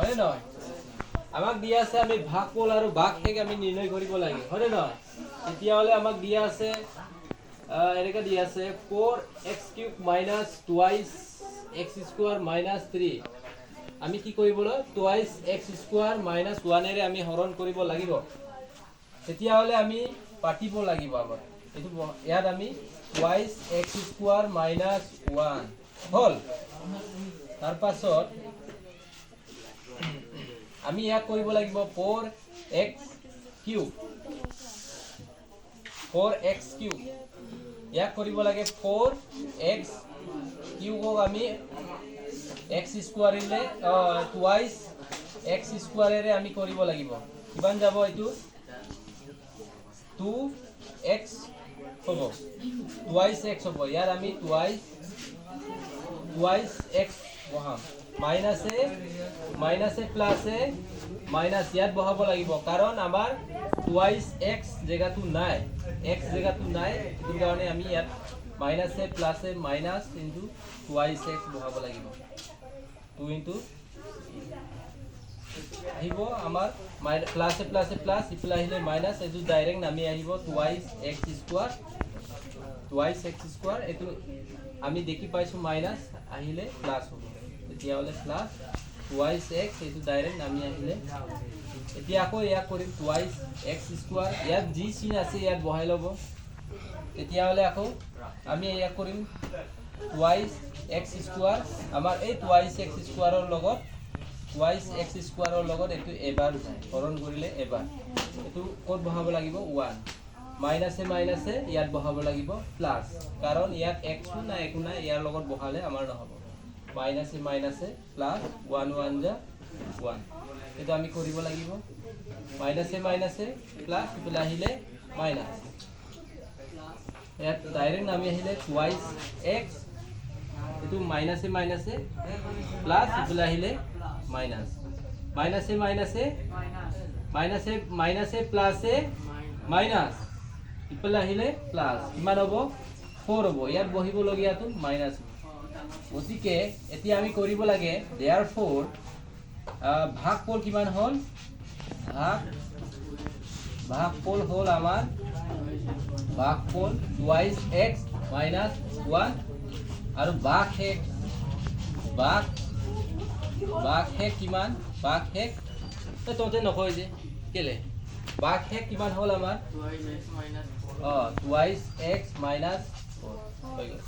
হয়নে নহয় আমাক দিয়া আছে আমি ভাগফল আৰু ভাগশেষ আমি নিৰ্ণয় কৰিব লাগে হয়নে নহয় তেতিয়াহ'লে আমাক দিয়া আছে এনেকৈ দিয়া আছে 4x³ - twice x² - 3 আমি কি কৰিবলৈ twice x² - 1 এৰে আমি হৰণ কৰিব লাগিব তেতিয়াহ'লে আমি পাতিব লাগিব আগত এইটো ইয়াত আমি twice x² - 1 হল তাৰ পাছত আমি ইয়াক কৰিব লাগিব 4x³ ইয়াক কৰিব লাগে 4x³ আমি x² এৰে twice x² এৰে আমি কৰিব লাগিব কিমান যাব এইটো 2x হ'ব twice x হ'ব ইয়াৰ আমি twice x বহাম মাইনাস এ প্লাস এ মাইনাস ইয়াত বহাব লাগিব কাৰণ আমাৰ twice x জায়গাটো নাই x জায়গাটো নাই এটো কাৰণে আমি ইয়াত মাইনাস এ প্লাস এ মাইনাস ইনটু twice x বহাব লাগিব 2 ইনটু আহিব আমাৰ প্লাস এ প্লাস ইফালে আহিলে মাইনাস এটো ডাইৰেক্ট নামি আহিব twice x² এটো আমি দেখি পাইছো মাইনাস আহিলে প্লাস হ'ব তেতিয়াহলে প্লাস twice x এটো ডাইৰেক্ট নামি আহিলে এতিয়া আকৌ ইয়াক কৰিম twice x² ইয়াত যি চিন আছে ইয়াত বহাই লব তেতিয়াহলে আকৌ আমি ইয়াক কৰিম twice x² আমাৰ এই twice x² ৰ লগত twice x² ৰ লগত এটো এবাৰ হৰণ কৰিলে এবাৰ এটো কোড বহাব লাগিব 1 মাইনাস এ ইয়াত বহাব লাগিব প্লাস কাৰণ ইয়াত x না একো না ইয়াৰ লগত বহালে আমাৰ নহব মাইনাস এ প্লাস 1 1 যা 1 এটা আমি কৰিব লাগিব মাইনাস এ প্লাস ইফালে আহিলে মাইনাস ইয়াত ডাইৰেক্ট নামি আহিলে twice x এটো মাইনাস এ প্লাস ইফালে আহিলে মাইনাস মাইনাস এ প্লাস এ মাইনাস ইফালে আহিলে প্লাস কিমান হ'ব 4 হ'ব ইয়াত বহিব লগিয়াটো মাইনাস গতিকে এতিয়া আমি কৰিব লাগে therefore ভাগফল কিমান হল ভাগফল হল আমাৰ ভাগফল twice x - 1 আৰু ভাগশেষ কিমান ভাগশেষ তোতে নকয় যে কেলে ভাগশেষ কিমান হল আমাৰ twice x - 4 হৈ গ'ল